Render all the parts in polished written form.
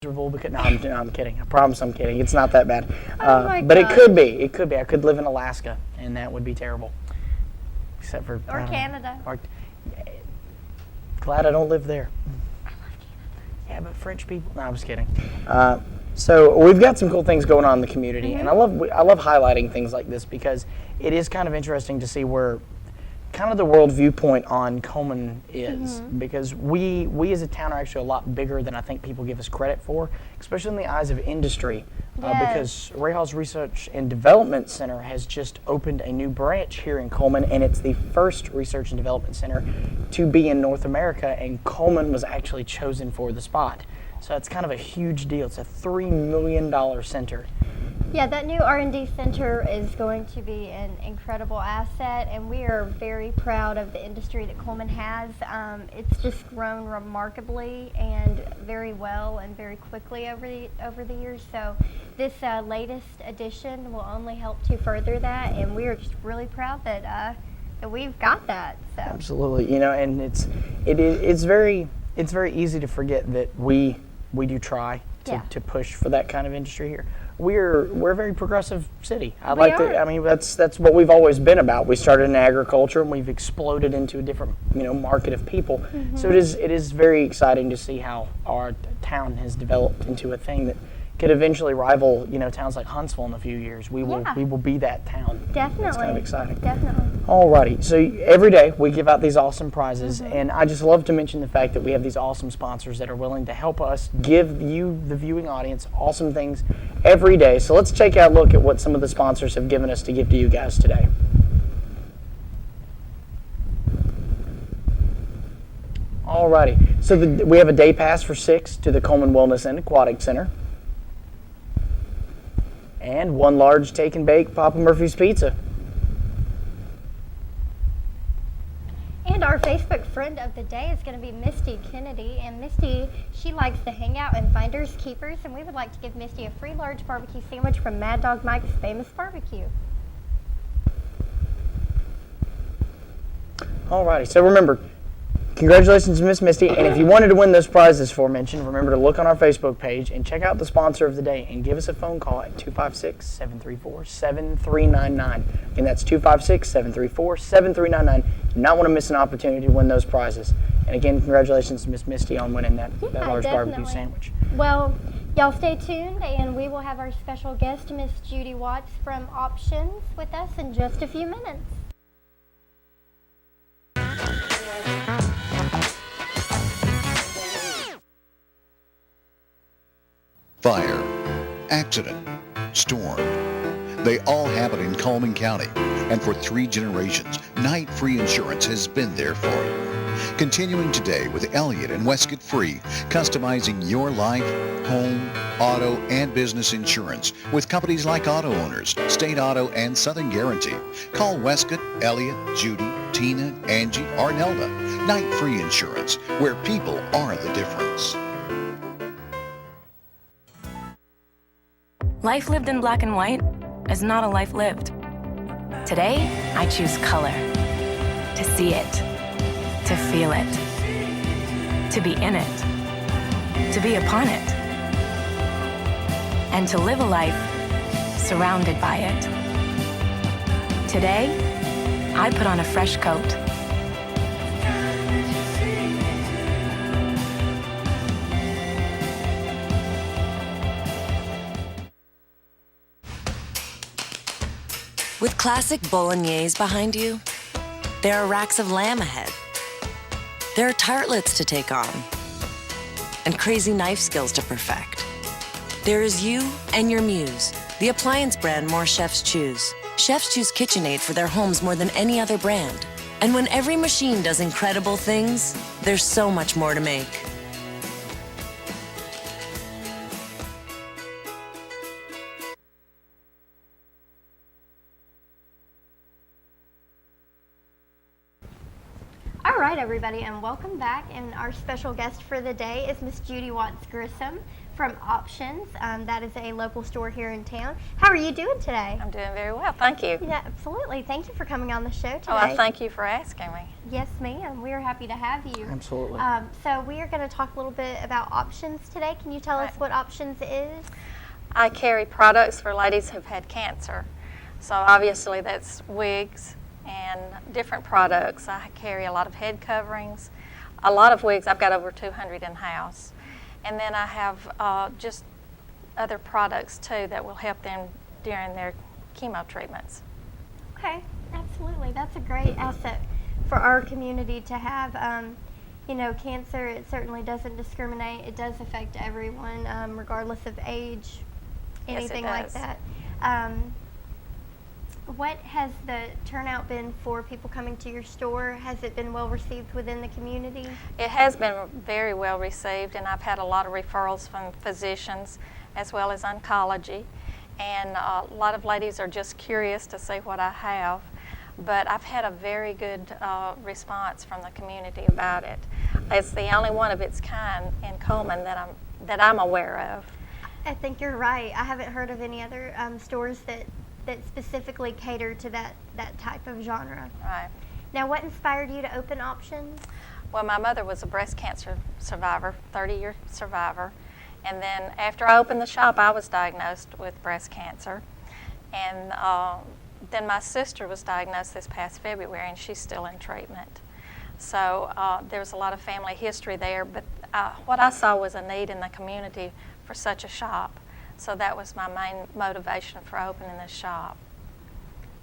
miserable because no, I'm kidding. I promise I'm kidding. It's not that bad. Oh my but gosh. it could be. It could be. I could live in Alaska, and that would be terrible. Except for Or Canada. Glad I don't live there. I love Canada. Yeah, but French people. No, I was kidding. So we've got some cool things going on in the community, and I love highlighting things like this because it is kind of interesting to see where kind of the world viewpoint on Cullman is, because we as a town are actually a lot bigger than I think people give us credit for, especially in the eyes of industry. Because Ray Hall's Research and Development Center has just opened a new branch here in Cullman, and it's the first research and development center to be in North America, and Cullman was actually chosen for the spot. So it's kind of a huge deal. It's a $3 million center. Yeah, that new R&D center is going to be an incredible asset, and we are very proud of the industry that Cullman has. It's just grown remarkably and very well and very quickly over the years. So this latest addition will only help to further that, and we are just really proud that we've got that. So. Absolutely, and it's very easy to forget that we do try to push for that kind of industry here. We're a very progressive city. That's what we've always been about. We started in agriculture and we've exploded into a different market of people. So it is very exciting to see how our town has developed into a thing that could eventually rival towns like Huntsville in a few years. We will be that town. Definitely. It's kind of exciting. Definitely. Alrighty, so every day we give out these awesome prizes, and I just love to mention the fact that we have these awesome sponsors that are willing to help us give you, the viewing audience, awesome things every day. So let's take a look at what some of the sponsors have given us to give to you guys today. Alrighty, so we have a day pass for 6 to the Cullman Wellness and Aquatic Center, and 1 large take and bake Papa Murphy's Pizza. And our Facebook friend of the day is going to be Misty Kennedy. And Misty, she likes to hang out in Finders Keepers, and we would like to give Misty a free large barbecue sandwich from Mad Dog Mike's Famous Barbecue. Alrighty, so remember, congratulations to Miss Misty, and if you wanted to win those prizes aforementioned, remember to look on our Facebook page and check out the sponsor of the day and give us a phone call at 256-734-7399. And that's 256-734-7399. Do not want to miss an opportunity to win those prizes. And again, congratulations to Miss Misty on winning that large barbecue sandwich. Well, y'all stay tuned, and we will have our special guest, Miss Judy Watts from Options, with us in just a few minutes. Fire, accident, storm. They all happen in Cullman County, and for 3 generations, Night Free Insurance has been there for you. Continuing today with Elliott and Westcott Free, customizing your life, home, auto, and business insurance with companies like Auto Owners, State Auto, and Southern Guarantee. Call Westcott, Elliott, Judy, Tina, Angie, or Nelda. Night Free Insurance, where people are the difference. Life lived in black and white is not a life lived. Today, I choose color. To see it. To feel it. To be in it. To be upon it. And to live a life surrounded by it. Today, I put on a fresh coat. With classic bolognese behind you, there are racks of lamb ahead. There are tartlets to take on, and crazy knife skills to perfect. There is you and your muse, the appliance brand more chefs choose. Chefs choose KitchenAid for their homes more than any other brand. And when every machine does incredible things, there's so much more to make. All right, everybody, and welcome back. And our special guest for the day is Miss Judy Watts from Options. That is a local store here in town. How are you doing today? I'm doing very well, thank you. Yeah, absolutely. Thank you for coming on the show today. Oh, I thank you for asking me. Yes, ma'am. We are happy to have you. Absolutely. So we are going to talk a little bit about Options today. Can you tell us what Options is? I carry products for ladies who've had cancer. So obviously that's wigs and different products. I carry a lot of head coverings, a lot of wigs. I've got over 200 in-house. And then I have just other products too that will help them during their chemo treatments. Okay, absolutely. That's a great asset for our community to have. You know, cancer, it certainly doesn't discriminate. It does affect everyone, regardless of age, anything like that. What has the turnout been for people coming to your store? Has it been well received within the community? It has been very well received, and I've had a lot of referrals from physicians as well as oncology. And a lot of ladies are just curious to see what I have. But I've had a very good response from the community about it. It's the only one of its kind in Cullman that I'm aware of. I think you're right. I haven't heard of any other stores that specifically cater to that type of genre. Right. Now, what inspired you to open Options? Well, my mother was a breast cancer survivor, 30-year survivor. And then after I opened the shop, I was diagnosed with breast cancer. And then my sister was diagnosed this past February, and she's still in treatment. So there was a lot of family history there, but what I saw was a need in the community for such a shop. So that was my main motivation for opening this shop.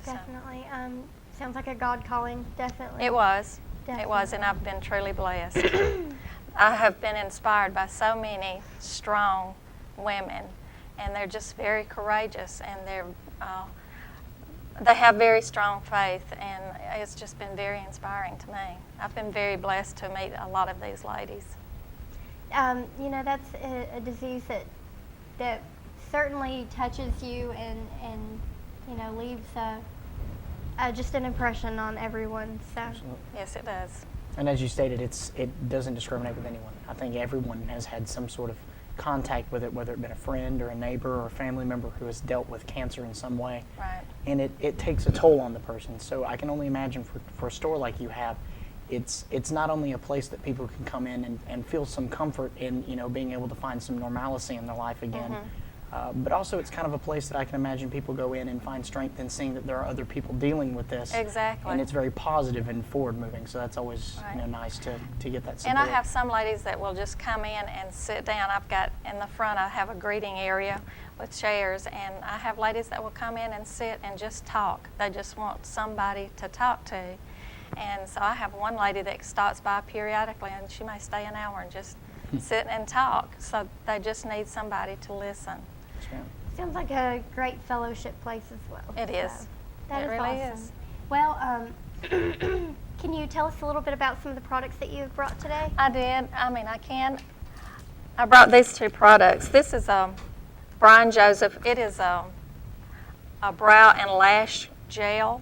Definitely. Sounds like a God calling, definitely. It was. Definitely. It was, and I've been truly blessed. I have been inspired by so many strong women, and they're just very courageous, and they have very strong faith, and it's just been very inspiring to me. I've been very blessed to meet a lot of these ladies. You know, that's a disease that certainly touches you and you know, leaves just an impression on everyone. So Yes, it does. And as you stated, it doesn't discriminate with anyone. I think everyone has had some sort of contact with it, whether it be a friend or a neighbor or a family member who has dealt with cancer in some way. Right. And it takes a toll on the person. So I can only imagine for a store like you have, it's not only a place that people can come in and feel some comfort in, you know, being able to find some normalcy in their life again, but also it's kind of a place that I can imagine people go in and find strength in seeing that there are other people dealing with this. Exactly. And it's very positive and forward moving, so that's always Right. you know, nice to get that support. And I have some ladies that will just come in and sit down. I've got in the front, I have a greeting area with chairs, and I have ladies that will come in and sit and just talk. They just want somebody to talk to. And so I have one lady that stops by periodically, and she may stay an hour and just sit and talk. So they just need somebody to listen. Yes, ma'am. sounds like a great fellowship place as well. It is. So, that It is really awesome. is. Well, can you tell us a little bit about some of the products that you've brought today? I did. I can. I brought these two products. This is Brian Joseph. It is a brow and lash gel,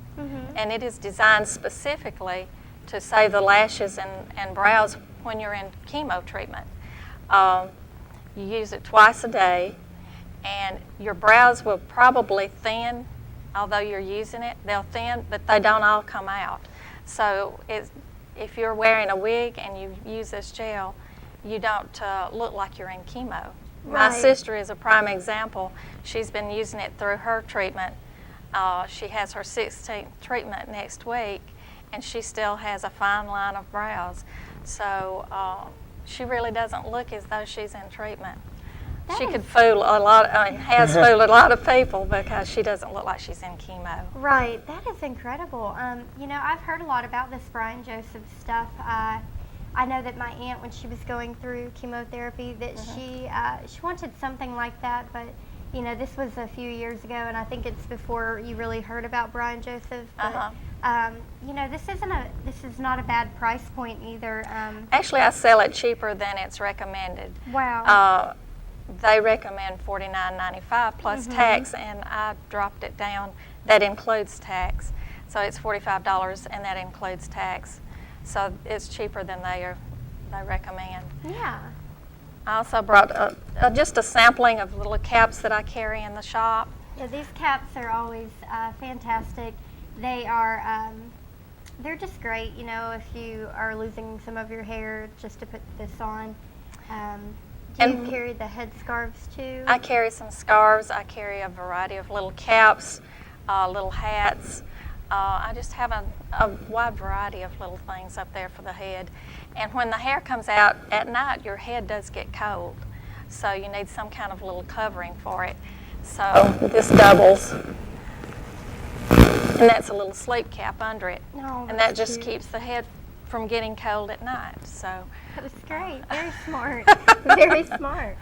and it is designed specifically to save the lashes and brows when you're in chemo treatment. You use it twice a day, and your brows will probably thin, although you're using it. They'll thin, but they don't all come out. So if you're wearing a wig and you use this gel, you don't look like you're in chemo. My Right. sister is a prime example. She's been using it through her treatment. She has her 16th treatment next week, and she still has a fine line of brows. So she really doesn't look as though she's in treatment. She could fool a lot, has fooled a lot of people because she doesn't look like she's in chemo. Right, that is incredible. You know, I've heard a lot about this Brian Joseph stuff. I know that my aunt, when she was going through chemotherapy, that she wanted something like that, but you know, this was a few years ago, and I think it's before you really heard about Brian Joseph. But, you know, this is not a bad price point either. Actually, I sell it cheaper than it's recommended. Wow. They recommend $49.95 plus tax, and I dropped it down. That includes tax. So it's $45, and that includes tax. So it's cheaper than they recommend. Yeah. I also brought just a sampling of little caps that I carry in the shop. Yeah, these caps are always fantastic. They are, they're just great, you know, if you are losing some of your hair, just to put this on. Do you carry the headscarves too? I carry some scarves. I carry a variety of little caps, little hats. I just have a wide variety of little things up there for the head. And when the hair comes out at night, your head does get cold. So you need some kind of little covering for it. So this doubles. And that's a little sleep cap under it. Oh, and that just keeps the head from getting cold at night. So that's great. Very smart. Very smart.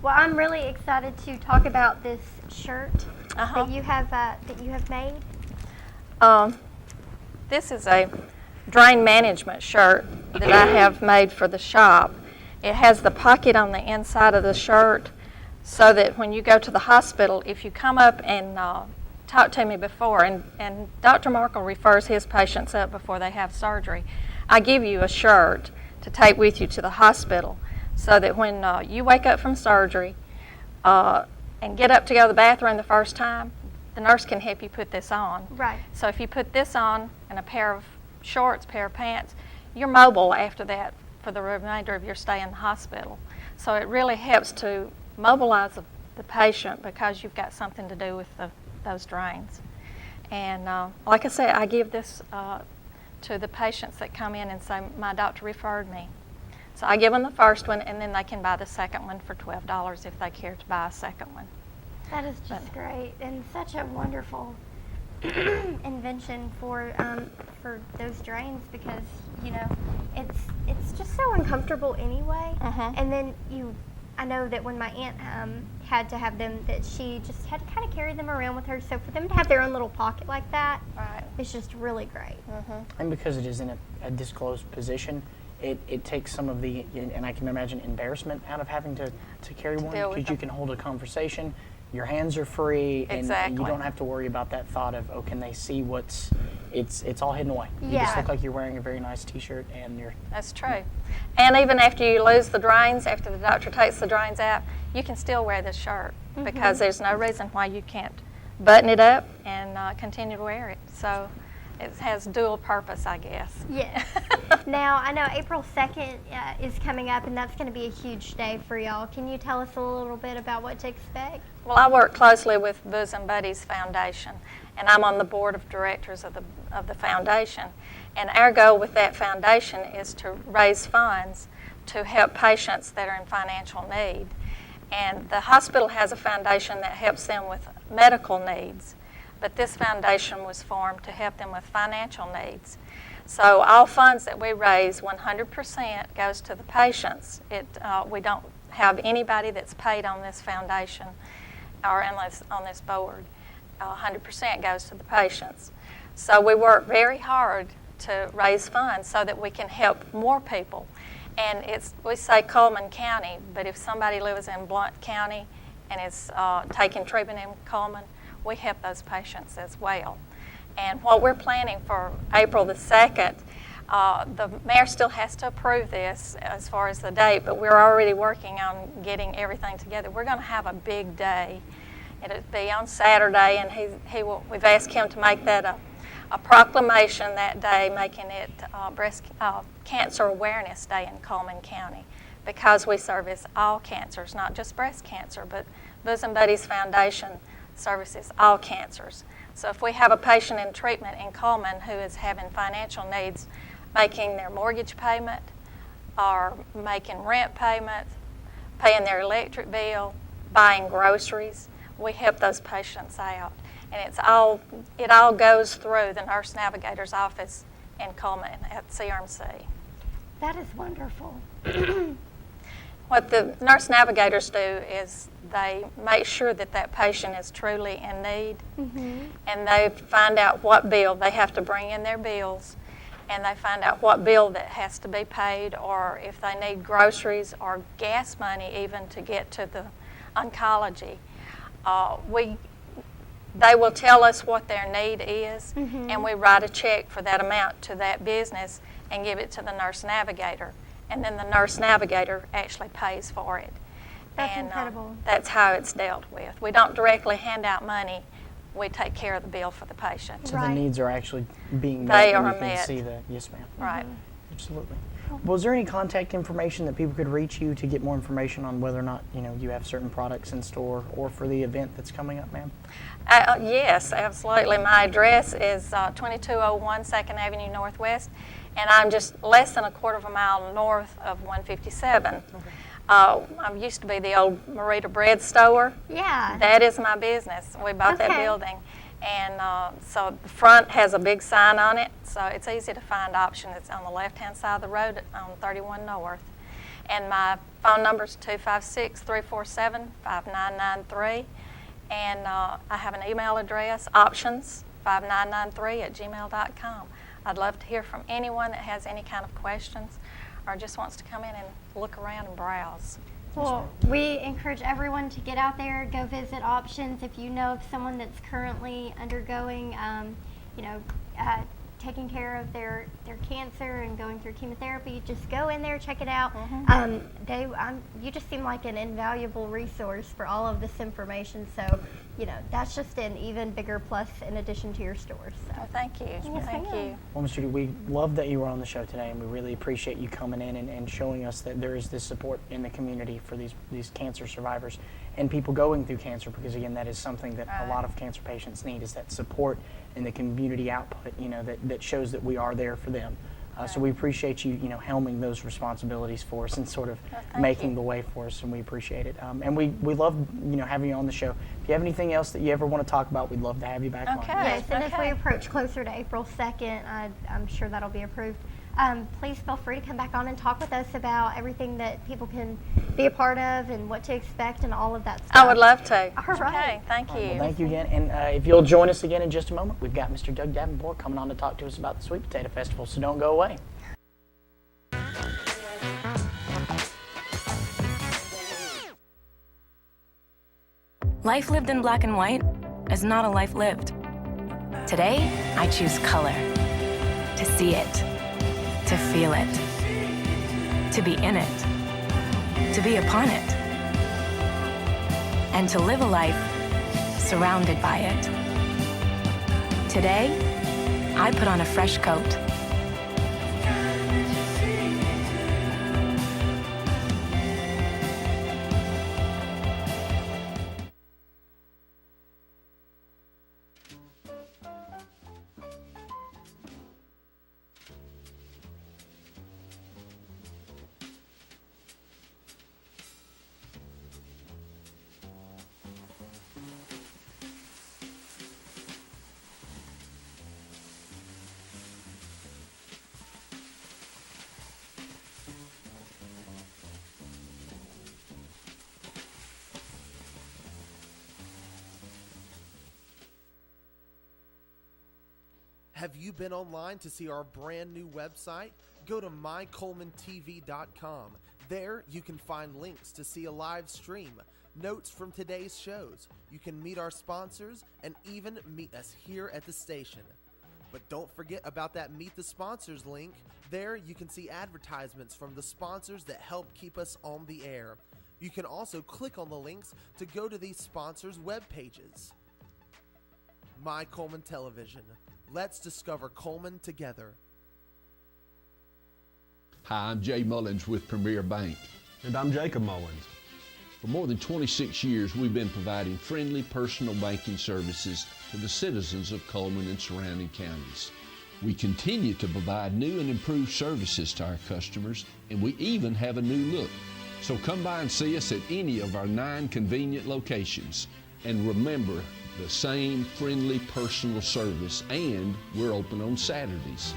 Well, I'm really excited to talk about this shirt that you have made. This is a drain management shirt that I have made for the shop. It has the pocket on the inside of the shirt so that when you go to the hospital, if you come up and talk to me before, and Dr. Markle refers his patients up before they have surgery, I give you a shirt to take with you to the hospital so that when you wake up from surgery and get up to go to the bathroom the first time, the nurse can help you put this on. Right. So if you put this on and a pair of shorts, pair of pants, you're mobile after that for the remainder of your stay in the hospital. So it really helps to mobilize the patient because you've got something to do with those drains. And like I said, I give this to the patients that come in and say, my doctor referred me. So I give them the first one, and then they can buy the second one for $12 if they care to buy a second one. That is just great, and such a wonderful invention for those drains, because you know it's just so uncomfortable anyway. And then I know that when my aunt had to have them, that she just had to kind of carry them around with her. So for them to have their own little pocket like that, it's just really great. And because it is in a disclosed position, it takes some of the, and I can imagine, embarrassment out of having to carry one, because you can hold a conversation. Your hands are free, and you don't have to worry about that thought of, oh, can they see it's all hidden away. You just look like you're wearing a very nice t-shirt, and you're... That's true. And even after you lose the drains, after the doctor takes the drains out, you can still wear this shirt because there's no reason why you can't button it up and continue to wear it. So it has dual purpose, I guess. Yes. Now, I know April 2nd is coming up, and that's going to be a huge day for y'all. Can you tell us a little bit about what to expect? Well, I work closely with Bosom Buddies Foundation, and I'm on the board of directors of the foundation. And our goal with that foundation is to raise funds to help patients that are in financial need. And the hospital has a foundation that helps them with medical needs, but this foundation was formed to help them with financial needs. So all funds that we raise, 100% goes to the patients. We don't have anybody that's paid on this foundation or on this board. 100% goes to the patients. So we work very hard to raise funds so that we can help more people. And we say Cullman County, but if somebody lives in Blount County and is taking treatment in Cullman, we help those patients as well. And what we're planning for April the 2nd, the mayor still has to approve this as far as the date, but we're already working on getting everything together. We're going to have a big day. It'll be on Saturday, and we've asked him to make that a proclamation that day, making it Breast Cancer Awareness Day in Cullman County, because we service all cancers, not just breast cancer, but Bosom Buddies Foundation services all cancers. So if we have a patient in treatment in Cullman who is having financial needs, making their mortgage payment or making rent payments, paying their electric bill, buying groceries, we help those patients out. And it all goes through the nurse navigator's office in Cullman at CRMC. That is wonderful. What the nurse navigators do is they make sure that patient is truly in need, and they find out what bill they have to bring in their bills, and they find out what bill that has to be paid, or if they need groceries or gas money even to get to the oncology. They will tell us what their need is, and we write a check for that amount to that business, and give it to the nurse navigator. And then the nurse navigator actually pays for it. That's And incredible. that's how it's dealt with. We don't directly hand out money. We take care of the bill for the patient. So Right. the needs are actually being met. They and are you can met. see the, yes ma'am. Right. Absolutely. Was there any contact information that people could reach you to get more information on whether or not, you have certain products in store or for the event that's coming up, ma'am? Yes, absolutely. My address is 2201 2nd Avenue Northwest, and I'm just less than a quarter of a mile north of 157. I used to be the old Marita bread store. Yeah. That is my business. We bought that Okay. building. And so the front has a big sign on it, so it's easy to find option. It's on the left-hand side of the road on 31 North. And my phone number is 256-347-5993. And I have an email address, options5993@gmail.com. I'd love to hear from anyone that has any kind of questions or just wants to come in and look around and browse. Well, we encourage everyone to get out there, go visit options. If you know of someone that's currently undergoing, taking care of their cancer and going through chemotherapy, just go in there, check it out. You just seem like an invaluable resource for all of this information. So, that's just an even bigger plus in addition to your stores. So. Oh, thank you. Thank you. Well, Ms. Judy, we love that you were on the show today, and we really appreciate you coming in and showing us that there is this support in the community for these cancer survivors and people going through cancer, because again, that is something that a lot of cancer patients need, is that support and the community output, that shows that we are there for them. So we appreciate you, helming those responsibilities for us and sort of making the way for us, and we appreciate it. And we love, having you on the show. If you have anything else that you ever want to talk about, we'd love to have you back on. Yes, and as we approach closer to April 2nd, I'm sure that'll be approved. Please feel free to come back on and talk with us about everything that people can be a part of and what to expect and all of that stuff. I would love to. All right. Okay, thank you. Well, thank you again. And if you'll join us again in just a moment, we've got Mr. Doug Davenport coming on to talk to us about the Sweet Potato Festival, so don't go away. Life lived in black and white is not a life lived. Today, I choose color. To see it. To feel it. To be in it. To be upon it. And to live a life surrounded by it. Today, I put on a fresh coat. Have you been online to see our brand new website? Go to mycolemantv.com. There you can find links to see a live stream, notes from today's shows. You can meet our sponsors and even meet us here at the station. But don't forget about that Meet the Sponsors link. There you can see advertisements from the sponsors that help keep us on the air. You can also click on the links to go to these sponsors' web pages. My Cullman Television. Let's discover Cullman together. Hi, I'm Jay Mullins with Premier Bank. And I'm Jacob Mullins. For more than 26 years, we've been providing friendly personal banking services to the citizens of Cullman and surrounding counties. We continue to provide new and improved services to our customers, and we even have a new look. So come by and see us at any of our 9 convenient locations. And remember, the same friendly personal service, and we're open on Saturdays.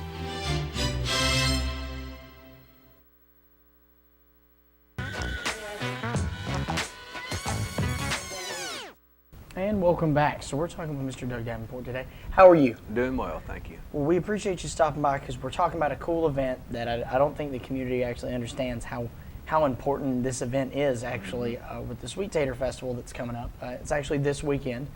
And welcome back. So we're talking with Mr. Doug Davenport today. How are you? Doing well, thank you. Well, we appreciate you stopping by because we're talking about a cool event that I don't think the community actually understands how important this event is actually with the Sweet Tater Festival that's coming up. It's actually this weekend.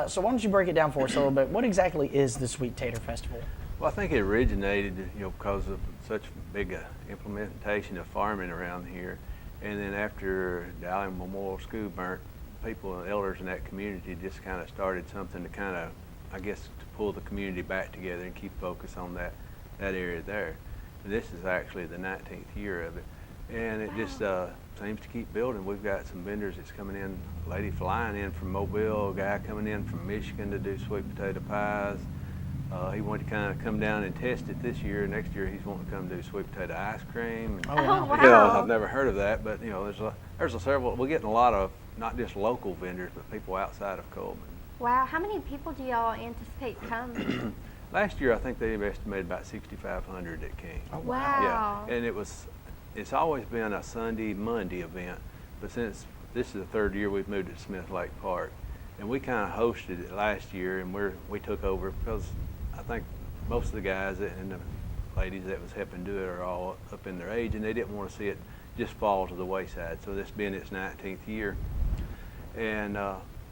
So why don't you break it down for us a little bit? What exactly is the Sweet Tater Festival? Well, I think it originated, because of such big implementation of farming around here. And then after Dowling Memorial School burnt, people and elders in that community just kind of started something to kind of, I guess, to pull the community back together and keep focus on that area there. And this is actually the 19th year of it. And it just seems to keep building. We've got some vendors that's coming in, a lady flying in from Mobile, a guy coming in from Michigan to do sweet potato pies. He wanted to kind of come down and test it this year. Next year, he's wanting to come do sweet potato ice cream. Oh, wow. I've never heard of that, but there's several. We're getting a lot of not just local vendors, but people outside of Cullman. Wow, how many people do y'all anticipate come? Last year, I think they estimated about 6,500 that came. Oh, wow. Yeah, and it's always been a Sunday, Monday event, but since this is the third year we've moved it to Smith Lake Park, and we kind of hosted it last year, and we took over because I think most of the guys and the ladies that was helping do it are all up in their age, and they didn't want to see it just fall to the wayside. So this being its 19th year, and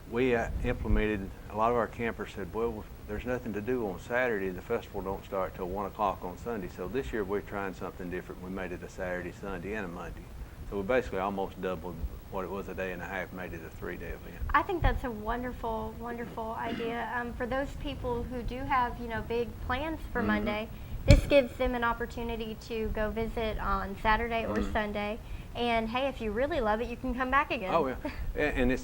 we implemented. A lot of our campers said, "Well, there's nothing to do on Saturday. The festival don't start till 1 o'clock on Sunday." So this year we're trying something different. We made it a Saturday, Sunday, and a Monday. So we basically almost doubled what it was a day and a half, made it a 3-day event. I think that's a wonderful, wonderful idea. For those people who do have, big plans for Monday, this gives them an opportunity to go visit on Saturday or Sunday. And hey, if you really love it, you can come back again. Oh yeah, and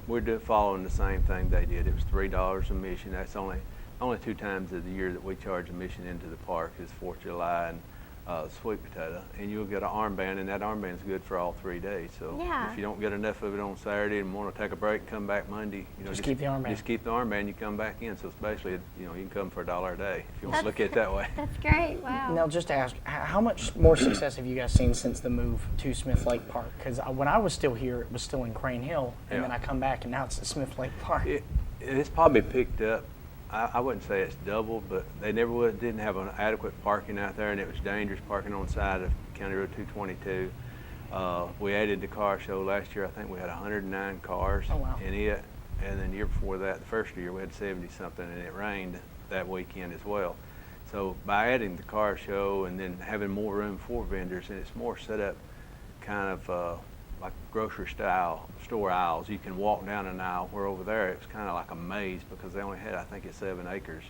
we're following the same thing they did. It was $3 admission. That's only 2 times of the year that we charge admission into the park is 4th of July and sweet potato, and you'll get an armband, and that armband's good for all 3 days. So if you don't get enough of it on Saturday and want to take a break and come back Monday, just keep the armband. Just keep the armband. You come back in. So it's basically, you can come for $1 a day if you want to look at it that way. That's great. Wow. Now, just to ask, how much more success have you guys seen since the move to Smith Lake Park? Because when I was still here, it was still in Crane Hill, and then I come back, and now it's at Smith Lake Park. It's probably picked up. I wouldn't say it's doubled, but they didn't have an adequate parking out there, and it was dangerous parking on the side of County Road 222. We added the car show last year. I think we had 109 cars in it, and then the year before that, the first year, we had 70-something, and it rained that weekend as well. So by adding the car show and then having more room for vendors, and it's more set up kind of like grocery style store aisles. You can walk down an aisle, where over there it's kind of like a maze because they only had, I think it's 7 acres.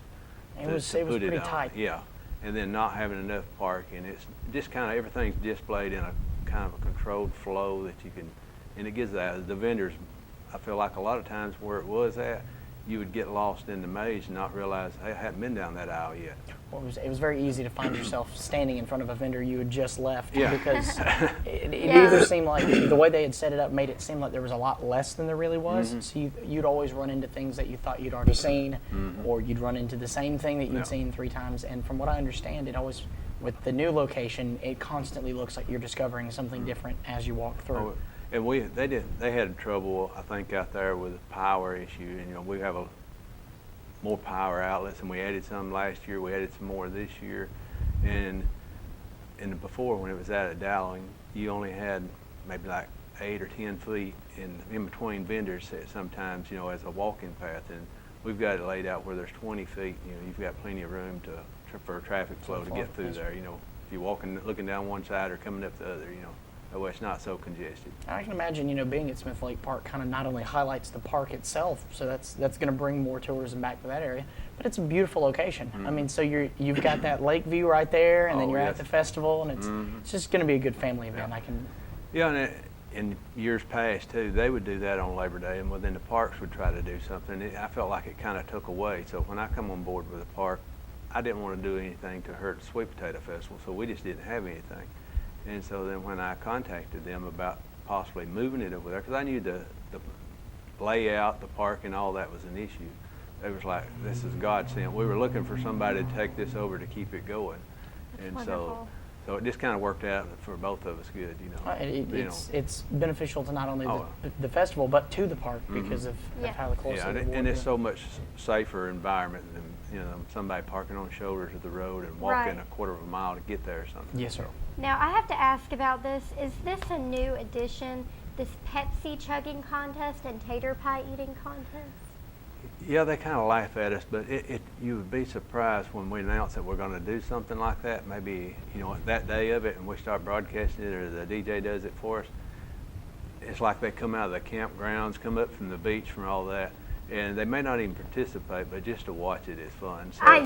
It was pretty tight. Yeah, and then not having enough parking. It's just kind of everything's displayed in a kind of a controlled flow that you can, and it gives the vendors, I feel like a lot of times where it was at, you would get lost in the maze and not realize, hey, I hadn't been down that aisle yet. Well, it was very easy to find yourself standing in front of a vendor you had just left because it either seemed like the way they had set it up made it seem like there was a lot less than there really was. So you'd always run into things that you thought you'd already seen, or you'd run into the same thing that you'd seen 3 times. And from what I understand, it always, with the new location, it constantly looks like you're discovering something different as you walk through. Oh, and they had trouble, I think, out there with the power issue. And we have more power outlets, and we added some last year. We added some more this year. And before, when it was out at Dowling, you only had maybe like 8 or 10 feet in between vendors sometimes, as a walking path. And we've got it laid out where there's 20 feet. You've got plenty of room for traffic flow to get through there. If you're walking, looking down one side or coming up the other, that way it's not so congested. I can imagine, being at Smith Lake Park kind of not only highlights the park itself, so that's going to bring more tourism back to that area, but it's a beautiful location. I mean, so you've got that lake view right there, and then you're at the festival, and it's just going to be a good family event. Yeah, and in years past too, they would do that on Labor Day, and within the parks would try to do something. I felt like it kind of took away. So when I come on board with the park, I didn't want to do anything to hurt the Sweet Potato Festival, so we just didn't have anything. And so then when I contacted them about possibly moving it over there, because I knew the layout, the parking, all that was an issue, they was like, this is God sent. We were looking for somebody to take this over to keep it going. And so it just kind of worked out for both of us good, It's beneficial to not only the festival, but to the park because of how close it is. And it's so much safer environment than somebody parking on the shoulders of the road and walking a quarter of a mile to get there or something. Yes, sir. Now, I have to ask about this. Is this a new addition, this Pepsi chugging contest and tater pie eating contest? Yeah, they kind of laugh at us, but you would be surprised when we announce that we're going to do something like that. Maybe, that day of it, and we start broadcasting it, or the DJ does it for us. It's like they come out of the campgrounds, come up from the beach, from all that, and they may not even participate, but just to watch it is fun. So, I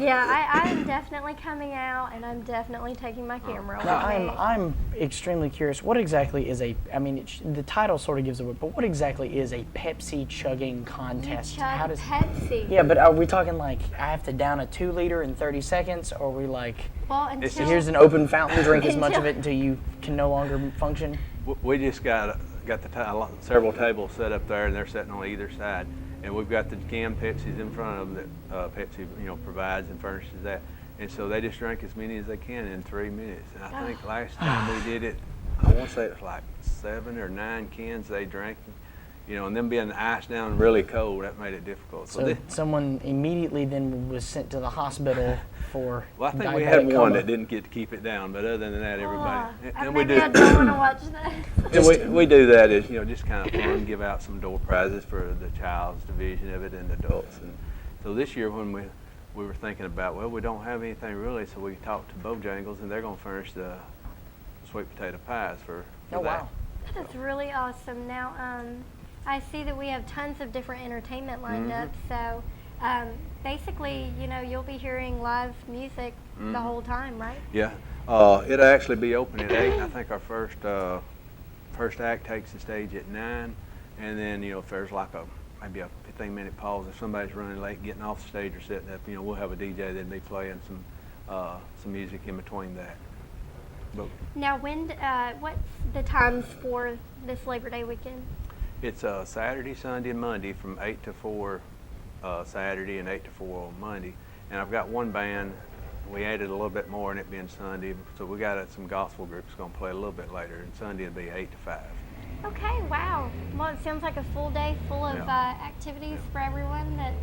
am definitely coming out, and I'm definitely taking my camera Now, with me. I'm extremely curious. What exactly is the title sort of gives it away, but what exactly is a Pepsi chugging contest? Chug Pepsi. Yeah, but are we talking like I have to down a 2 liter in 30 seconds, or are we like, Well, until here's an open fountain, drink as much Until- of it until you can no longer function? we just got several tables set up there, and they're sitting on either side. And we've got the canned Pepsis in front of them that Pepsi, provides and furnishes that. And so they just drink as many as they can in 3 minutes. And I think last time we did it, I want to say it was like 7 or 9 cans they drank. And them being iced down really cold, that made it difficult. So someone immediately then was sent to the hospital for Well, I think we diabetic had one coma. that didn't get to keep it down, but other than that, everybody. And maybe I don't want to watch that. And we do that as, just kind of fun, give out some door prizes for the child's division of it and adults. And so this year when we were thinking about, well, we don't have anything really, so we talked to Bojangles, and they're going to furnish the sweet potato pies for Oh, that. wow. That's really awesome. Now, I see that we have tons of different entertainment lined up. So, basically, you'll be hearing live music the whole time, right? Yeah. It'll actually be open at 8. I think our first act takes the stage at 9. And then, if there's like maybe a 15-minute pause, if somebody's running late, getting off the stage or setting up, we'll have a DJ that'll be playing some music in between that. But Now, what's the times for this Labor Day weekend? it's Saturday, Sunday, and Monday from 8 to 4 Saturday and 8 to 4 on Monday. And I've got one band. We added a little bit more in it being Sunday, so we got some gospel groups going to play a little bit later, and Sunday will be 8 to 5. Okay, wow. Well, it sounds like a full day full of activities for everyone that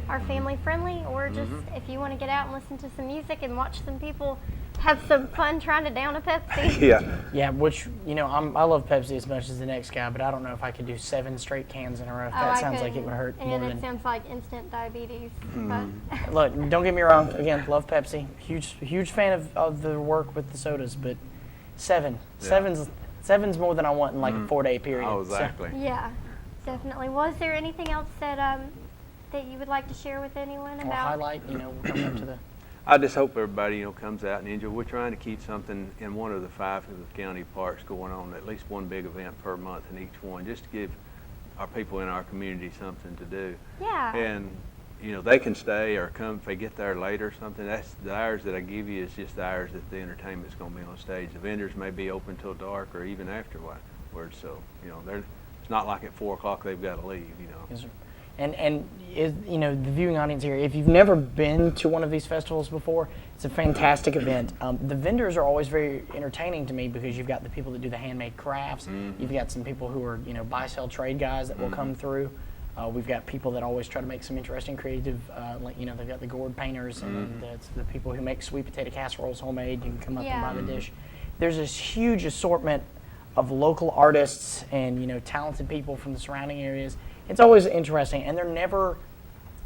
are family friendly, or just if you want to get out and listen to some music and watch some people have some fun trying to down a Pepsi. Yeah. Yeah, which, I love Pepsi as much as the next guy, but I don't know if I could do 7 straight cans in a row. That sounds like it would hurt more And it than... sounds like instant diabetes. But Look, don't get me wrong. Again, love Pepsi. Huge fan of the work with the sodas, but 7. Yeah. Seven's more than I want in like a 4-day period. Oh, exactly. yeah, definitely. Was there anything else that you would like to share with anyone Or about? highlight, we're coming up to the... I just hope everybody, comes out and enjoys. We're trying to keep something in one of the 5 of the county parks going on, at least one big event per month in each one, just to give our people in our community something to do. Yeah. And, they can stay or come if they get there later or something. That's the hours that I give you is just the hours that the entertainment's going to be on stage. The vendors may be open till dark or even afterwards. So, it's not like at 4 o'clock they've got to leave, Yes, sir. And is, the viewing audience here, if you've never been to one of these festivals before, it's a fantastic event. The vendors are always very entertaining to me because you've got the people that do the handmade crafts. You've got some people who are, buy, sell, trade guys that will come through. We've got people that always try to make some interesting creative, they've got the gourd painters and that's the people who make sweet potato casseroles homemade. You can come up and buy the dish. There's this huge assortment of local artists and, talented people from the surrounding areas. It's always interesting, and they're never,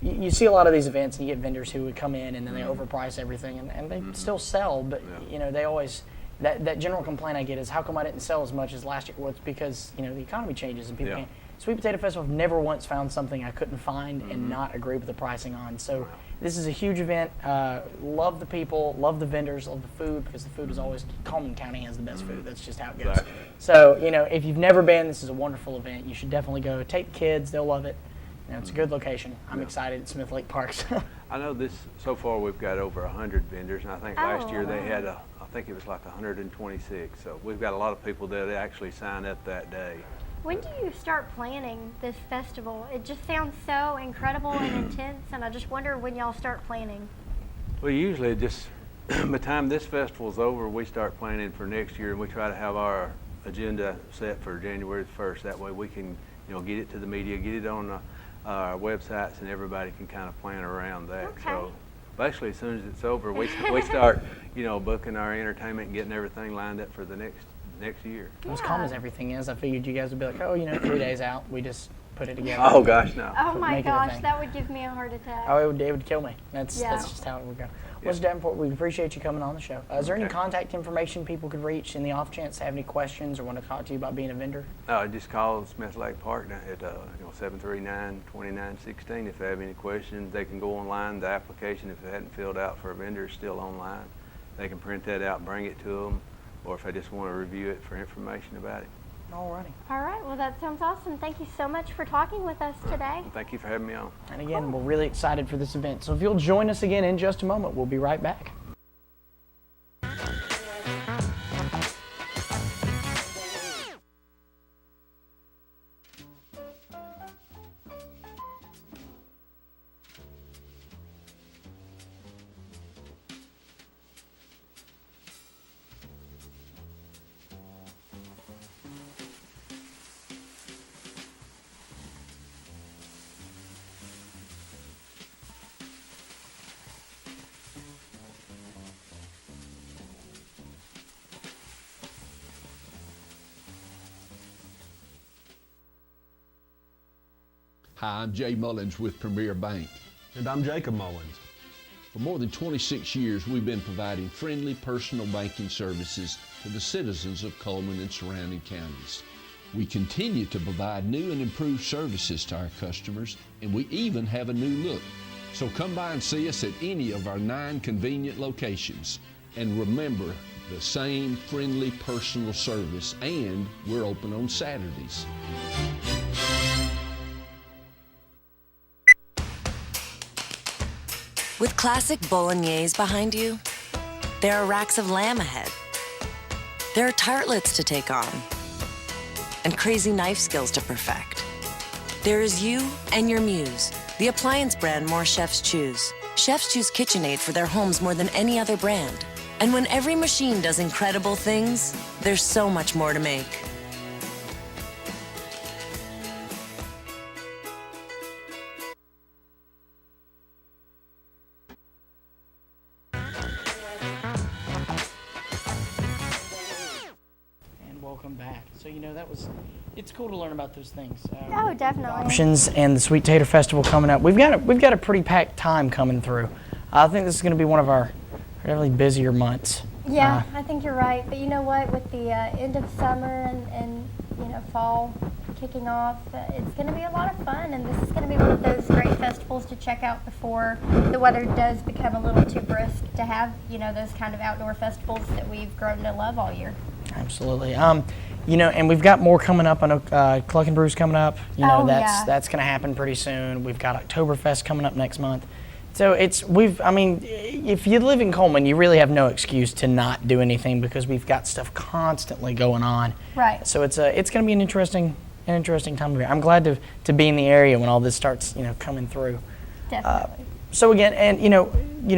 you see a lot of these events and you get vendors who would come in and then they overprice everything and they still sell, but they always, that general complaint I get is how come I didn't sell as much as last year? Well, it's because, the economy changes and people can't. Sweet Potato Festival, I've never once found something I couldn't find and not agree with the pricing on. So this is a huge event. Love the people, love the vendors, love the food, because the food is always, Cullman County has the best food. That's just how it goes. Exactly. So, if you've never been, this is a wonderful event. You should definitely go. Take the kids, they'll love it. It's a good location. I'm excited at Smith Lake Parks. I know so far we've got over 100 vendors, and I think last year they had I think it was like 126. So we've got a lot of people that actually sign up that day. When do you start planning this festival? It just sounds so incredible and intense, and I just wonder when y'all start planning. Well, usually just by the time this festival's over, we start planning for next year, and we try to have our agenda set for January the 1st. That way we can, get it to the media, get it on our websites, and everybody can kind of plan around that. Okay. So basically, as soon as it's over, we start, booking our entertainment and getting everything lined up for the next year. As calm as everything is, I figured you guys would be like, 3 days out. We just put it together. Oh gosh, no. Oh my Make it a gosh, thing. that would give me a heart attack. Oh, it would kill me. That's Yeah. just how it would go. Well, Mr. Davenport, we appreciate you coming on the show. Is there any Okay. contact information people could reach in the off chance to have any questions or want to talk to you about being a vendor? Just call Smith Lake Park at 739-2916 if they have any questions. They can go online. The application, if they hadn't filled out for a vendor, is still online. They can print that out, bring it to them, or if they just want to review it for information about it. Alrighty. All right, well, that sounds awesome. Thank you so much for talking with us today. Well, thank you for having me on. And again, we're really excited for this event. So if you'll join us again in just a moment, we'll be right back. Hi, I'm Jay Mullins with Premier Bank. And I'm Jacob Mullins. For more than 26 years, we've been providing friendly personal banking services to the citizens of Cullman and surrounding counties. We continue to provide new and improved services to our customers, and we even have a new look. So come by and see us at any of our 9 convenient locations. And remember, the same friendly personal service, and we're open on Saturdays. With classic bolognese behind you, there are racks of lamb ahead. There are tartlets to take on, and crazy knife skills to perfect. There is you and your muse, the appliance brand more chefs choose. Chefs choose KitchenAid for their homes more than any other brand. And when every machine does incredible things, there's so much more to make. And welcome back. So, it's cool to learn about those things. Oh, definitely. Options and the Sweet Tater Festival coming up. We've got a pretty packed time coming through. I think this is going to be one of our definitely busier months. Yeah, I think you're right. But you know what? With the end of summer and fall kicking off, it's going to be a lot of fun. And this is going to be one of those great festivals to check out before the weather does become a little too brisk to have, those kind of outdoor festivals that we've grown to love all year. Absolutely. And we've got more coming up. I know Cluck and Brew's coming up. That's going to happen pretty soon. We've got Oktoberfest coming up next month. So if you live in Cullman, you really have no excuse to not do anything because we've got stuff constantly going on. Right. So it's going to be an interesting time of year. I'm glad to be in the area when all this starts, coming through. Definitely. So again, and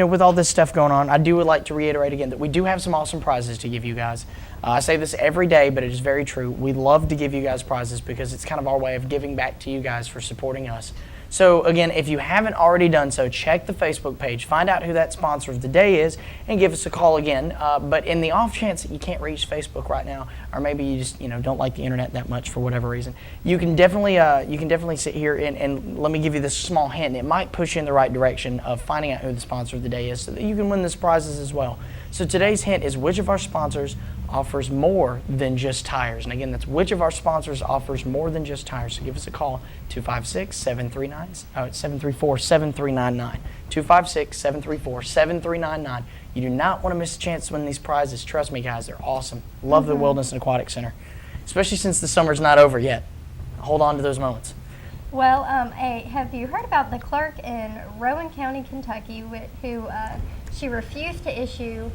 with all this stuff going on, I would like to reiterate again that we do have some awesome prizes to give you guys. I say this every day, but it is very true. We love to give you guys prizes because it's kind of our way of giving back to you guys for supporting us. So again, if you haven't already done so, check the Facebook page, find out who that sponsor of the day is, and give us a call again. But in the off chance that you can't reach Facebook right now, or maybe you just don't like the internet that much for whatever reason, you can definitely sit here and let me give you this small hint. It might push you in the right direction of finding out who the sponsor of the day is, so that you can win these prizes as well. So today's hint is which of our sponsors offers more than just tires. And again, that's which of our sponsors offers more than just tires. So give us a call, 256-734-7399. 256-734-7399. You do not want to miss a chance to win these prizes. Trust me, guys, they're awesome. Love the Wilderness and Aquatic Center, especially since the summer's not over yet. Hold on to those moments. Well, have you heard about the clerk in Rowan County, Kentucky, who she refused to issue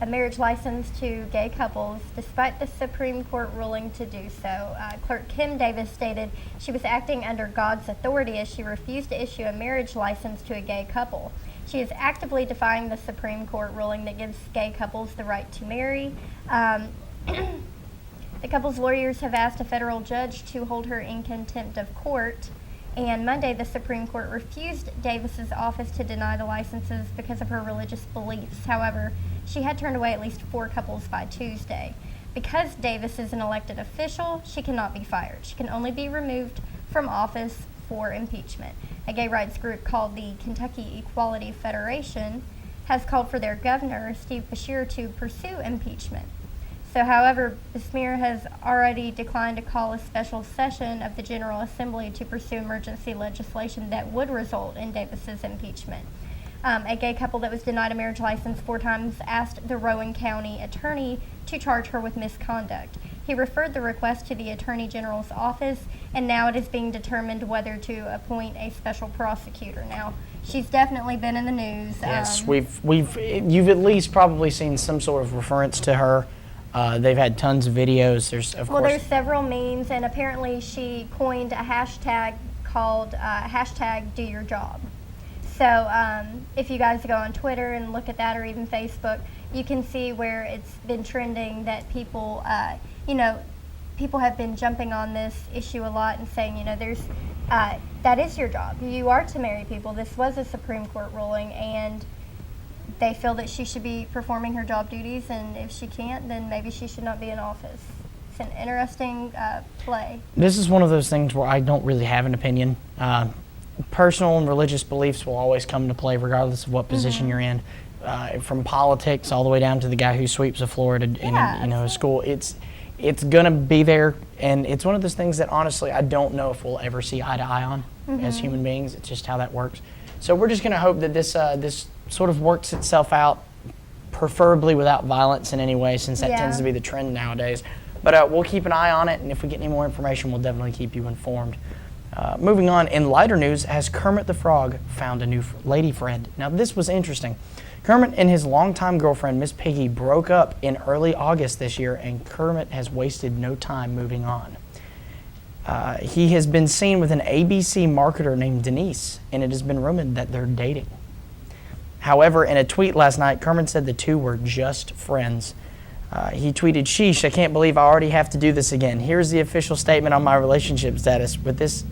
a marriage license to gay couples despite the Supreme Court ruling to do so? Clerk Kim Davis stated she was acting under God's authority as she refused to issue a marriage license to a gay couple. She is actively defying the Supreme Court ruling that gives gay couples the right to marry. The couple's lawyers have asked a federal judge to hold her in contempt of court. And Monday, the Supreme Court refused Davis's office to deny the licenses because of her religious beliefs. However, she had turned away at least 4 couples by Tuesday. Because Davis is an elected official, she cannot be fired. She can only be removed from office for impeachment. A gay rights group called the Kentucky Equality Federation has called for their governor, Steve Beshear, to pursue impeachment. So, however, Beshear has already declined to call a special session of the General Assembly to pursue emergency legislation that would result in Davis's impeachment. A gay couple that was denied a marriage license 4 times asked the Rowan County attorney to charge her with misconduct. He referred the request to the Attorney General's office, and now it is being determined whether to appoint a special prosecutor. Now, she's definitely been in the news. Yes, you've at least probably seen some sort of reference to her. They've had tons of videos. There's several memes, and apparently she coined a hashtag called hashtag Do Your Job. So if you guys go on Twitter and look at that, or even Facebook, you can see where it's been trending that people, people have been jumping on this issue a lot and saying, that is your job. You are to marry people. This was a Supreme Court ruling, and they feel that she should be performing her job duties, and if she can't, then maybe she should not be in office. It's an interesting play. This is one of those things where I don't really have an opinion. Personal and religious beliefs will always come into play regardless of what position you're in. From politics all the way down to the guy who sweeps the floor at a school. It's going to be there, and it's one of those things that honestly I don't know if we'll ever see eye to eye on as human beings. It's just how that works. So we're just going to hope that this sort of works itself out, preferably without violence in any way, since that tends to be the trend nowadays. But we'll keep an eye on it, and if we get any more information, we'll definitely keep you informed. Moving on, in lighter news, has Kermit the Frog found a new lady friend? Now, this was interesting. Kermit and his longtime girlfriend, Miss Piggy, broke up in early August this year, and Kermit has wasted no time moving on. He has been seen with an ABC marketer named Denise, and it has been rumored that they're dating. However, in a tweet last night, Kermit said the two were just friends. He tweeted, "Sheesh, I can't believe I already have to do this again. Here's the official statement on my relationship status," with his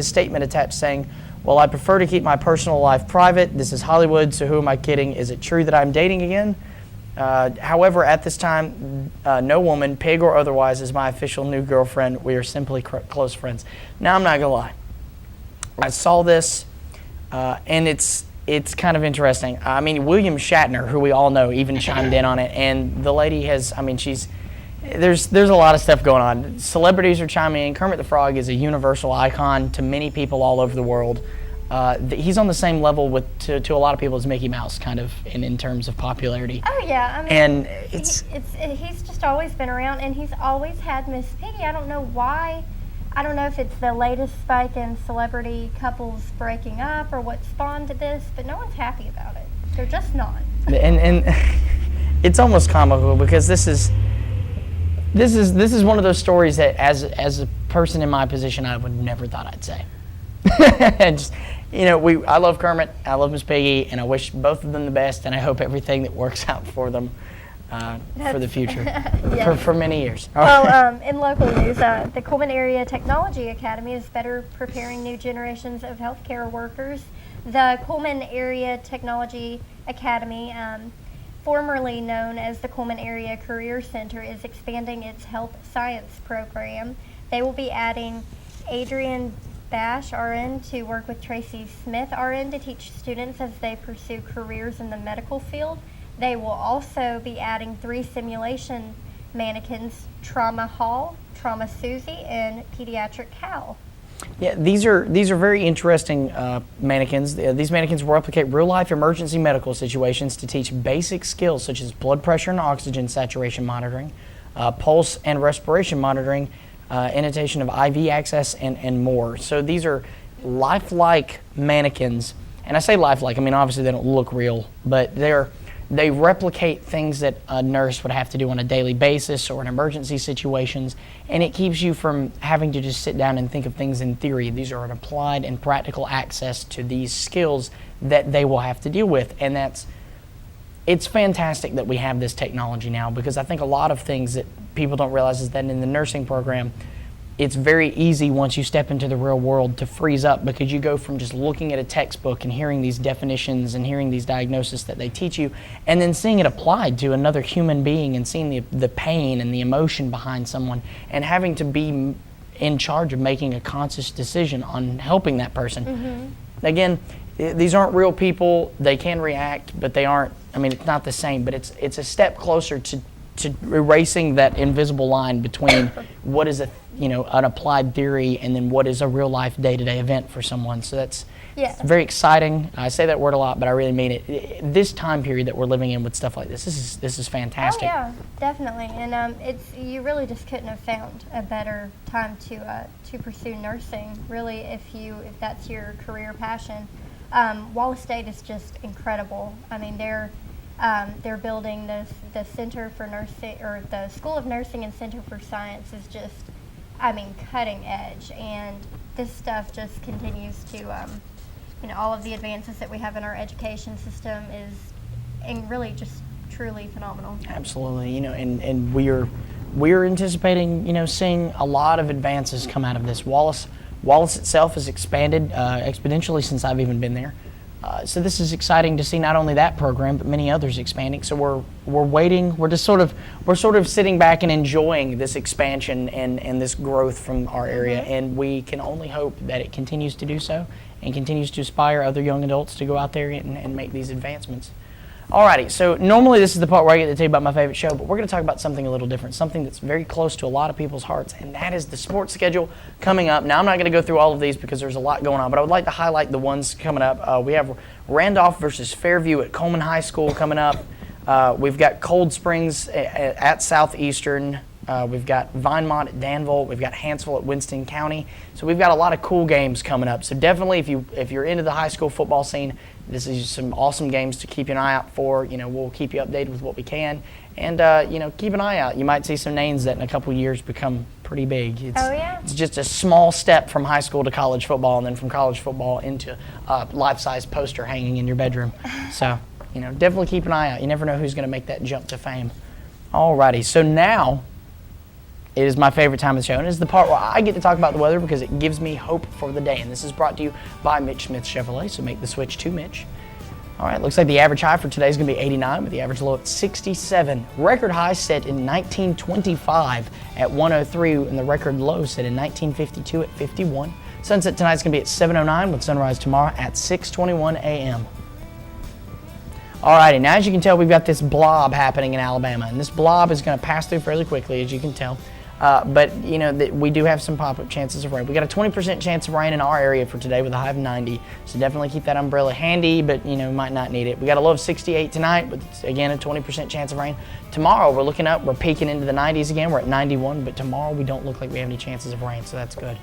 statement attached saying, "Well, I prefer to keep my personal life private. This is Hollywood, so who am I kidding? Is it true that I'm dating again? However, at this time, no woman, pig or otherwise, is my official new girlfriend. We are simply close friends." Now, I'm not going to lie. I saw this, and it's kind of interesting. I mean, William Shatner, who we all know, even chimed in on it, and the lady has, there's a lot of stuff going on. Celebrities are chiming in. Kermit the Frog is a universal icon to many people all over the world. He's on the same level to a lot of people as Mickey Mouse, kind of, in terms of popularity. Oh yeah, and he's just always been around, and he's always had Miss Piggy. I don't know why. I don't know if it's the latest spike in celebrity couples breaking up or what spawned this, but no one's happy about it. They're just not. And it's almost comical because this is one of those stories that as a person in my position I would never thought I'd say. I love Kermit, I love Miss Piggy, and I wish both of them the best, and I hope everything that works out for them for the future, for many years. Well, in local news, the Cullman Area Technology Academy is better preparing new generations of healthcare workers. The Cullman Area Technology Academy, formerly known as the Cullman Area Career Center, is expanding its health science program. They will be adding Adrian Bash, RN, to work with Tracy Smith, RN, to teach students as they pursue careers in the medical field. They will also be adding 3 simulation mannequins, Trauma Hall, Trauma Susie, and Pediatric Cal. Yeah, these are very interesting mannequins. These mannequins will replicate real-life emergency medical situations to teach basic skills such as blood pressure and oxygen saturation monitoring, pulse and respiration monitoring, annotation of IV access, and more. So these are lifelike mannequins, and I say lifelike, obviously they don't look real, but they replicate things that a nurse would have to do on a daily basis or in emergency situations, and it keeps you from having to just sit down and think of things in theory. These are an applied and practical access to these skills that they will have to deal with, and it's fantastic that we have this technology now, because I think a lot of things that people don't realize is that in the nursing program, it's very easy once you step into the real world to freeze up, because you go from just looking at a textbook and hearing these definitions and hearing these diagnoses that they teach you, and then seeing it applied to another human being and seeing the pain and the emotion behind someone, and having to be in charge of making a conscious decision on helping that person. Again, these aren't real people. They can react, but they aren't. I mean, it's not the same, but it's a step closer to erasing that invisible line between what is an applied theory and then what is a real life day-to-day event for someone. So that's very exciting. I say that word a lot, but I really mean it. This time period that we're living in with stuff like this is fantastic. Oh yeah, definitely. And you really just couldn't have found a better time to pursue nursing. Really, if that's your career passion. Wallace State is just incredible. I mean, they're building the Center for Nursing, or the School of Nursing and Center for Science is just, cutting edge. And this stuff just continues to, all of the advances that we have in our education system is really just truly phenomenal. Absolutely, and we're anticipating, seeing a lot of advances come out of this. Wallace itself has expanded exponentially since I've even been there. So this is exciting to see not only that program, but many others expanding. So we're waiting. We're sort of sitting back and enjoying this expansion and this growth from our area, and we can only hope that it continues to do so and continues to inspire other young adults to go out there and make these advancements. Alrighty, so normally this is the part where I get to tell you about my favorite show, but we're going to talk about something a little different, something that's very close to a lot of people's hearts, and that is the sports schedule coming up. Now, I'm not going to go through all of these because there's a lot going on, but I would like to highlight the ones coming up. We have Randolph versus Fairview at Cullman High School coming up. We've got Cold Springs at Southeastern. We've got Vinemont at Danville. We've got Hansville at Winston County. So we've got a lot of cool games coming up. So definitely, if you're into the high school football scene, this is some awesome games to keep an eye out for. We'll keep you updated with what we can, and keep an eye out. You might see some names that in a couple years become pretty big. It's just a small step from high school to college football, and then from college football into a life-size poster hanging in your bedroom. So definitely keep an eye out. You never know who's going to make that jump to fame. Alrighty, so now it is my favorite time of the show, and it's the part where I get to talk about the weather because it gives me hope for the day. And this is brought to you by Mitch Smith Chevrolet, so make the switch to Mitch. All right, looks like the average high for today is going to be 89, with the average low at 67. Record high set in 1925 at 103, and the record low set in 1952 at 51. Sunset tonight is going to be at 7:09, with sunrise tomorrow at 6:21 a.m. All righty, now as you can tell, we've got this blob happening in Alabama, and this blob is going to pass through fairly quickly, as you can tell. But we do have some pop-up chances of rain. We got a 20% chance of rain in our area for today with a high of 90. So definitely keep that umbrella handy, but might not need it. We got a low of 68 tonight, but again a 20% chance of rain. Tomorrow we're looking up. We're peaking into the 90s again. We're at 91, but tomorrow we don't look like we have any chances of rain, so that's good.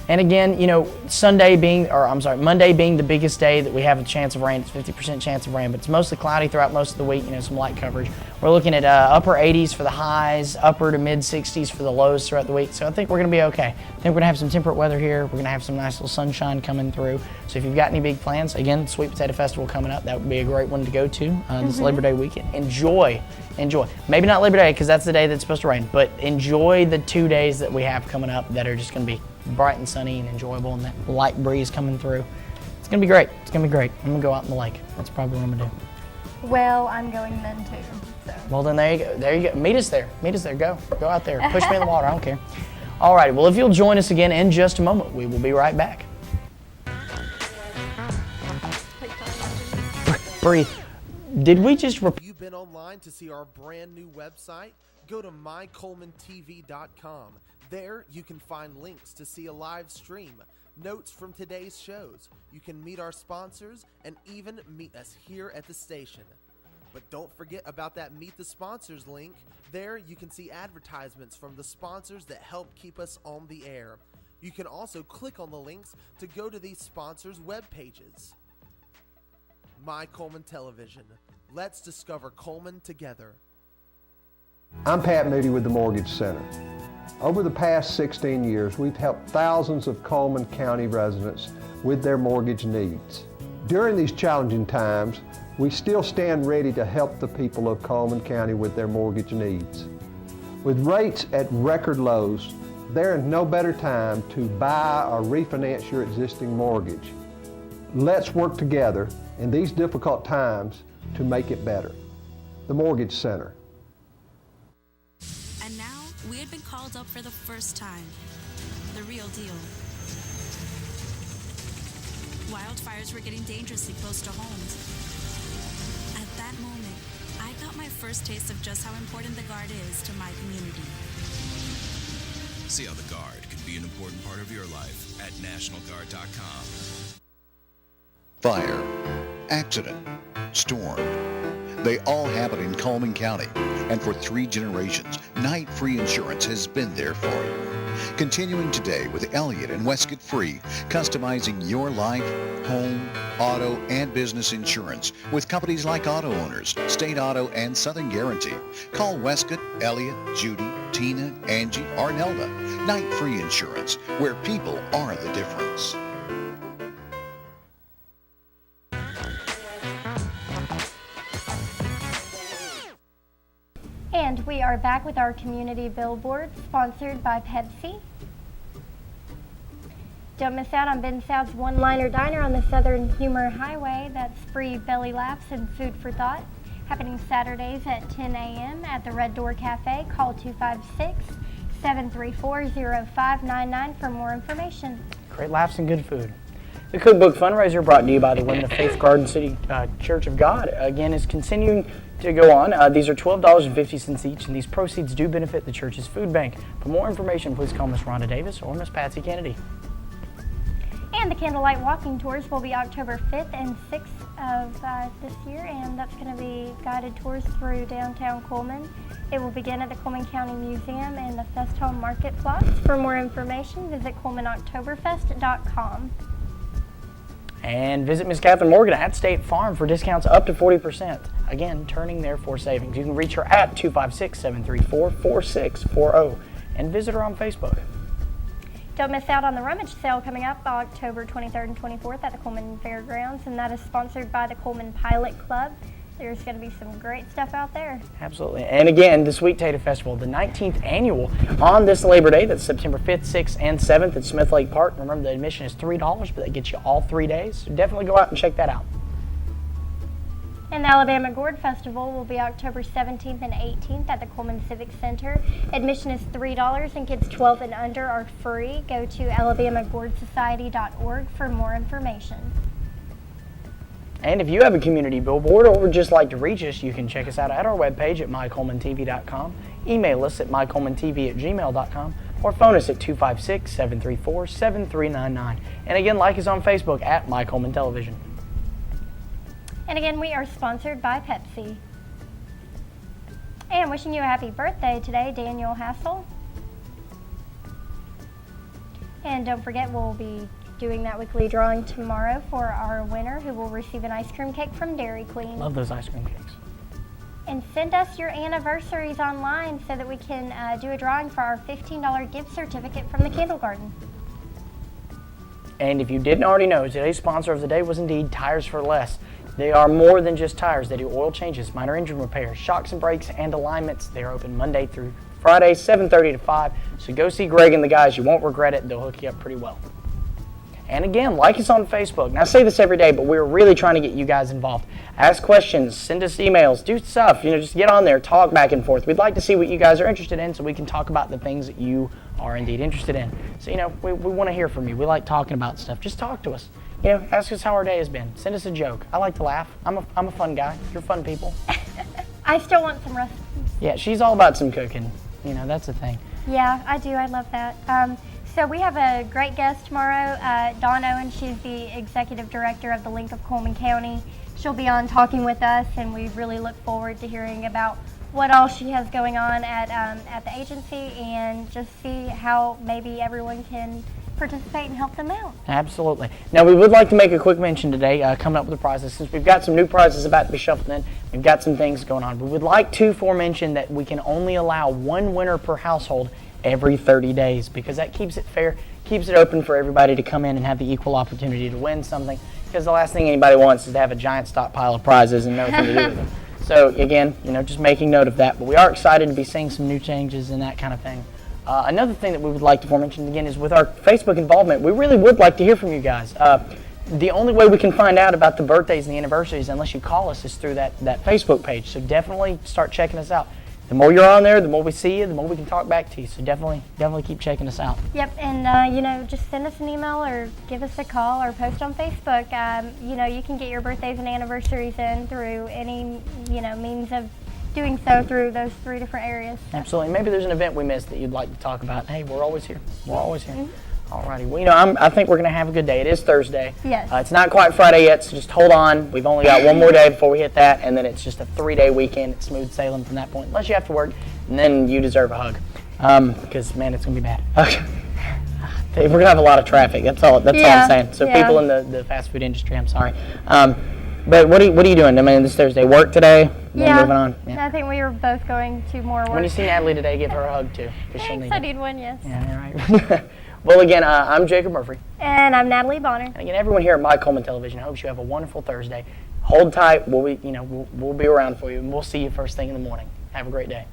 And again, Monday being the biggest day that we have a chance of rain. It's 50% chance of rain, but it's mostly cloudy throughout most of the week, some light coverage. We're looking at upper 80s for the highs, upper to mid 60s for the lows throughout the week. So I think we're going to be okay. I think we're going to have some temperate weather here. We're going to have some nice little sunshine coming through. So if you've got any big plans, again, Sweet Potato Festival coming up, that would be a great one to go to this Labor Day weekend. Enjoy. Maybe not Labor Day because that's the day that's supposed to rain, but enjoy the 2 days that we have coming up that are just going to be bright and sunny and enjoyable, and that light breeze coming through. It's going to be great. It's going to be great. I'm going to go out in the lake. That's probably what I'm going to do. Well, I'm going then too. So. Well, then there you go. Meet us there. Go out there. Push me in the water. I don't care. All right. Well, if you'll join us again in just a moment, we will be right back. Breathe. Did we just... You've been online to see our brand new website? Go to mycullmantv.com. There, you can find links to see a live stream, notes from today's shows. You can meet our sponsors and even meet us here at the station. But don't forget about that Meet the Sponsors link. There, you can see advertisements from the sponsors that help keep us on the air. You can also click on the links to go to these sponsors' web pages. My Cullman Television. Let's discover Cullman together. I'm Pat Moody with the Mortgage Center. Over the past 16 years, we've helped thousands of Cullman County residents with their mortgage needs. During these challenging times, we still stand ready to help the people of Cullman County with their mortgage needs. With rates at record lows, there is no better time to buy or refinance your existing mortgage. Let's work together in these difficult times to make it better. The Mortgage Center. And now, we had been called up for the first time. The real deal. Wildfires were getting dangerously close to homes. At that moment, I got my first taste of just how important the Guard is to my community. See how the Guard can be an important part of your life at NationalGuard.com. Fire, accident, storm. They all happen in Cullman County, and for 3 generations, Night Free Insurance has been there for you. Continuing today with Elliott and Westcott Free, customizing your life, home, auto, and business insurance with companies like Auto Owners, State Auto, and Southern Guarantee. Call Westcott, Elliott, Judy, Tina, Angie, or Nelda. Night Free Insurance, where people are the difference. And we are back with our community billboard, sponsored by Pepsi. Don't miss out on Ben South's One-Liner Diner on the Southern Humor Highway. That's free belly laughs and food for thought. Happening Saturdays at 10 a.m. at the Red Door Cafe. Call 256-734-0599 for more information. Great laughs and good food. The Cookbook Fundraiser, brought to you by the Women of Faith Garden City Church of God, again is continuing to go on. These are $12.50 each, and these proceeds do benefit the church's food bank. For more information, please call Miss Rhonda Davis or Miss Patsy Kennedy. And the Candlelight Walking Tours will be October 5th and 6th of this year, and that's going to be guided tours through downtown Cullman. It will begin at the Cullman County Museum and the Fest Home Market Plots. For more information, visit CullmanOctoberfest.com. And visit Miss Catherine Morgan at State Farm for discounts up to 40%. Again, turning there for savings. You can reach her at 256-734-4640 and visit her on Facebook. Don't miss out on the rummage sale coming up October 23rd and 24th at the Cullman Fairgrounds, and that is sponsored by the Cullman Pilot Club. There's going to be some great stuff out there. Absolutely. And again, the Sweet Tater Festival, the 19th annual, on this Labor Day. That's September 5th, 6th, and 7th at Smith Lake Park. Remember, the admission is $3, but that gets you all 3 days. So definitely go out and check that out. And the Alabama Gourd Festival will be October 17th and 18th at the Cullman Civic Center. Admission is $3 and kids 12 and under are free. Go to alabamagourdsociety.org for more information. And if you have a community billboard or would just like to reach us, you can check us out at our webpage at mycolemantv.com, email us at mycolemantv@gmail.com, or phone us at 256-734-7399. And again, like us on Facebook at My Cullman Television. And again, we are sponsored by Pepsi. And wishing you a happy birthday today, Daniel Hassel. And don't forget, we'll be doing that weekly drawing tomorrow for our winner, who will receive an ice cream cake from Dairy Queen. Love those ice cream cakes. And send us your anniversaries online so that we can do a drawing for our $15 gift certificate from the Candle Garden. And if you didn't already know, today's sponsor of the day was indeed Tires for Less. They are more than just tires. They do oil changes, minor engine repairs, shocks and brakes, and alignments. They are open Monday through Friday, 7:30 to 5. So go see Greg and the guys. You won't regret it. They'll hook you up pretty well. And again, like us on Facebook. Now, I say this every day, but we're really trying to get you guys involved. Ask questions, send us emails, do stuff. Just get on there, talk back and forth. We'd like to see what you guys are interested in so we can talk about the things that you are indeed interested in. So, we want to hear from you. We like talking about stuff. Just talk to us. Ask us how our day has been. Send us a joke. I like to laugh. I'm a fun guy. You're fun people. I still want some recipes. Yeah, she's all about some cooking. That's the thing. Yeah, I do. I love that. So we have a great guest tomorrow, Dawn Owen. She's the executive director of the Link of Cullman County. She'll be on talking with us, and we really look forward to hearing about what all she has going on at the agency, and just see how maybe everyone can participate and help them out. Absolutely. Now, we would like to make a quick mention today, coming up with the prizes. Since we've got some new prizes about to be shuffled in, we've got some things going on. We would like to foremention that we can only allow one winner per household every 30 days, because that keeps it fair, keeps it open for everybody to come in and have the equal opportunity to win something, because the last thing anybody wants is to have a giant stockpile of prizes and nothing to do with them. So again, just making note of that. But we are excited to be seeing some new changes and that kind of thing. Another thing that we would like to foremention again is with our Facebook involvement, we really would like to hear from you guys. The only way we can find out about the birthdays and the anniversaries, unless you call us, is through that Facebook page. So definitely start checking us out. the more you're on there, the more we see you, the more we can talk back to you. So definitely keep checking us out. Yep, and just send us an email or give us a call or post on Facebook. You can get your birthdays and anniversaries in through any means of doing so through those 3 different areas. So. Absolutely. Maybe there's an event we missed that you'd like to talk about. Hey, we're always here. We're always here. Alrighty. Well, I think we're going to have a good day. It is Thursday. Yes. It's not quite Friday yet, so just hold on. We've only got one more day before we hit that, and then it's just a 3-day weekend. It's smooth sailing from that point, unless you have to work, and then you deserve a hug. Because, man, it's going to be bad. Okay. We're going to have a lot of traffic. That's all I'm saying. So people in the fast food industry, I'm sorry. But what are you doing? I mean, this Thursday, work today? Then moving on. Yeah. I think we were both going to more work. When you see Natalie today, give her a hug too. Thanks, I need one, yes. Yeah, right. Well, again, I'm Jacob Murphy. And I'm Natalie Bonner. And again, everyone here at My Cullman Television hopes you have a wonderful Thursday. Hold tight. We'll be around for you, and we'll see you first thing in the morning. Have a great day.